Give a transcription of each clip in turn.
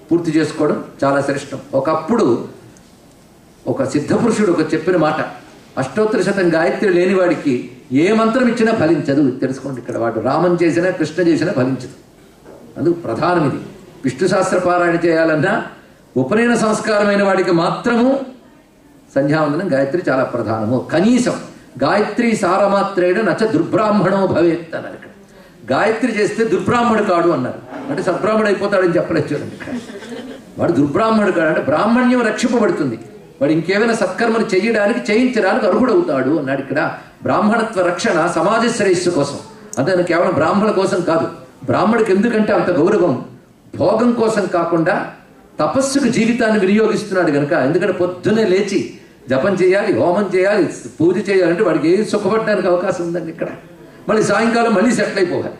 పూర్తి చేసుకోవడం చాలా శ్రేష్టం. ఒకప్పుడు ఒక సిద్ధపురుషుడు ఒక చెప్పిన మాట, అష్టోత్తర శతం గాయత్రి లేనివాడికి ఏ మంత్రం ఇచ్చినా ఫలించదు. తెలుసుకోండి, ఇక్కడ వాడు రామం చేసినా కృష్ణ చేసినా ఫలించదు. అందుకు ప్రధానం ఇది. విష్ణు శాస్త్ర పారాయణ చేయాలన్నా ఉపనయన సంస్కారమైన వాడికి మాత్రము సంధ్యావందనం గాయత్రి చాలా ప్రధానము. కనీసం గాయత్రి సారమాత్రేణ నచ దుర్బ్రాహ్మణో భవేత్ అన్నారు. ఇక్కడ గాయత్రి చేస్తే దుర్బ్రాహ్మణుడు కాడు అన్నారు. అంటే సద్బ్రాహ్మణుడు అయిపోతాడని చెప్పలేదు చూడండి. ఇక్కడ వాడు దుర్బ్రాహ్మణుడు కాడు అంటే బ్రాహ్మణ్యం రక్షింపబడుతుంది. వాడు ఇంకేమైనా సత్కర్మలు చేయించడానికి అర్హుడవుతాడు అన్నాడు. ఇక్కడ బ్రాహ్మణత్వ రక్షణ సమాజ శ్రేయస్సు కోసం, అంటే కేవలం బ్రాహ్మణుల కోసం కాదు. బ్రాహ్మడికి ఎందుకంటే అంత గౌరవం భోగం కోసం కాకుండా తపస్సుకు జీవితాన్ని వినియోగిస్తున్నాడు కనుక. ఎందుకంటే పొద్దున్నే లేచి జపం చేయాలి, హోమం చేయాలి, పూజ చేయాలంటే వాడికి ఏది సుఖపడడానికి అవకాశం ఉందండి. ఇక్కడ మళ్ళీ సాయంకాలం మళ్ళీ సెటిల్ అయిపోవాలి.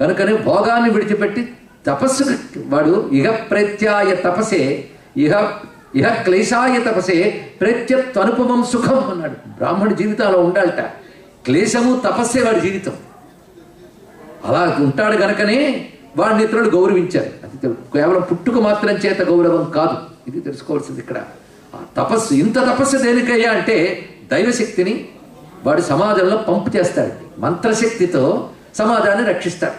కనుకనే భోగాన్ని విడిచిపెట్టి తపస్సుకు వాడు ఇహ ప్రత్యాయ తపసే ఇహ క్లేశాయ తపసే ప్రత్యత్వనుపమం సుఖం అన్నాడు. బ్రాహ్మణ జీవితంలో ఉండాలట క్లేశము తపస్సే వాడి జీవితం. అలా ఉంటాడు కనుకనే వాడిని ఇతరులు గౌరవించారు. అది కేవలం పుట్టుక మాత్రం చేత గౌరవం కాదు, ఇది తెలుసుకోవాల్సింది ఇక్కడ. ఆ తపస్సు, ఇంత తపస్సు దేనికయ్యా అంటే దైవశక్తిని వాడు సమాజంలో పంపు చేస్తాడు. మంత్రశక్తితో సమాజాన్ని రక్షిస్తాడు.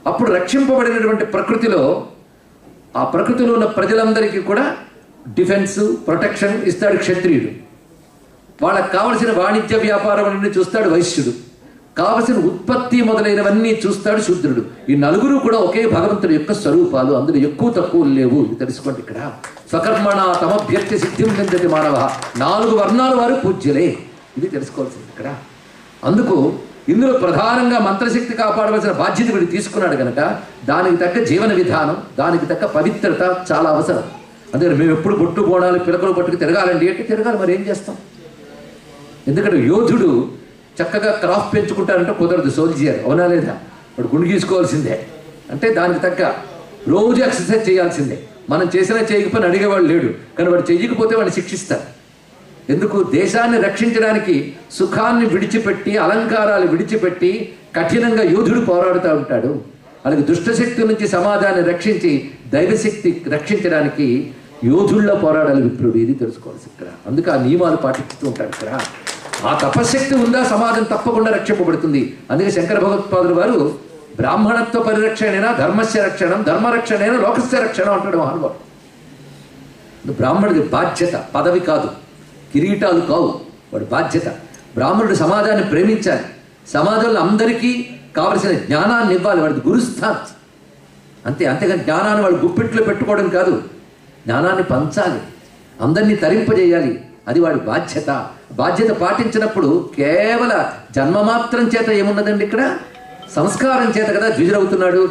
అప్పుడు రక్షింపబడినటువంటి ప్రకృతిలో ఆ ప్రకృతిలో ఉన్న ప్రజలందరికీ కూడా డిఫెన్స్ ప్రొటెక్షన్ ఇస్తాడు క్షత్రియుడు. వాళ్ళకి కావలసిన వాణిజ్య వ్యాపారం అన్ని చూస్తాడు వైశ్యుడు. కావలసిన ఉత్పత్తి మొదలైనవన్నీ చూస్తాడు శూద్రుడు. ఈ నలుగురు కూడా ఒకే భగవంతుడి యొక్క స్వరూపాలు, అందులో ఎక్కువ తక్కువ లేవు. ఇది తెలుసుకోండి. ఇక్కడ స్వకర్మణ తమభ్యర్థి సిద్ధిం విందతి మానవ, 4 వర్ణాల వారు పూజ్యులే. ఇది తెలుసుకోవాల్సింది ఇక్కడ. అందుకు ఇందులో ప్రధానంగా మంత్రశక్తి కాపాడవలసిన బాధ్యత వీడు తీసుకున్నాడు కనుక దానికి తగ్గ జీవన విధానం, దానికి తగ్గ పవిత్రత చాలా అవసరం. అందుకని మేము ఎప్పుడు బొట్టు బోనాలు పిలకలు పట్టుకు తిరగాలండి అంటే తిరగాలి, మరి ఏం చేస్తాం? ఎందుకంటే యోధుడు చక్కగా క్రాఫ్ పెంచుకుంటారంటే కుదరదు. సోల్జియర్ అవునా లేదా? వాడు గుండు గీసుకోవాల్సిందే. అంటే దానికి తగ్గ రోజు ఎక్సర్సైజ్ చేయాల్సిందే. మనం చేసినా చేయకపోయినా అడిగేవాడు లేడు, కానీ వాడు చెయ్యకపోతే వాడిని శిక్షిస్తారు. ఎందుకు? దేశాన్ని రక్షించడానికి సుఖాన్ని విడిచిపెట్టి అలంకారాలు విడిచిపెట్టి కఠినంగా యోధుడు పోరాడుతూ ఉంటాడు. అలాగే దుష్టశక్తి నుంచి సమాజాన్ని రక్షించి దైవశక్తి రక్షించడానికి యోధుల్లో పోరాడాలి విప్రుడు. ఇది తెలుసుకోవాల్సి ఇక్కడ. అందుకే ఆ నియమాలు పాటిస్తూ ఉంటాడు ఇక్కడ. ఆ తపశక్తి ఉందా సమాజం తప్పకుండా రక్షింపబడుతుంది. అందుకే శంకర భగవత్పాదులు వారు బ్రాహ్మణత్వ పరిరక్షణైనా ధర్మస్య రక్షణం, ధర్మరక్షణైనా లోకస్య రక్షణం అంటాడు మహానుభావుడు. బ్రాహ్మణుడి బాధ్యత పదవి కాదు, కిరీటాలు కావు, వాడి బాధ్యత. బ్రాహ్మణుడు సమాజాన్ని ప్రేమించాలి, సమాజంలో అందరికీ కావలసిన జ్ఞానాన్ని ఇవ్వాలి, వాడిది గురుస్థానం అంతే. అంతేగాని జ్ఞానాన్ని వాడు గుప్పిట్లో పెట్టుకోవడం కాదు, జ్ఞానాన్ని పంచాలి, అందరినీ తరింపజేయాలి. అది వాడి బాధ్యత. బాధ్యత పాటించినప్పుడు కేవల జన్మమాత్రం చేత ఏమున్నదండి, ఇక్కడ సంస్కారం చేత కదా ద్విజుడవుతున్నాడు.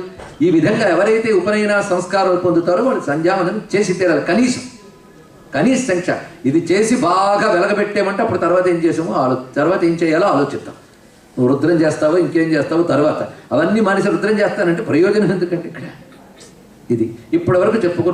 ఈ విధంగా ఎవరైతే ఉపనయన సంస్కారాలు పొందుతారో వాళ్ళు సంధ్యావందనం చేసి తీరాలి. కనీస సంఖ్య. ఇది చేసి బాగా వెలగబెట్టేమంటే అప్పుడు తర్వాత ఏం చేసామో తర్వాత ఏం చేయాలో ఆలోచిద్దాం. నువ్వు రుద్రం చేస్తావో ఇంకేం చేస్తావో తర్వాత అవన్నీ మానేసి రుద్రం చేస్తానంటే ప్రయోజనం ఎందుకంటే ఇక్కడ ఇది ఇప్పటి వరకు చెప్పుకున్న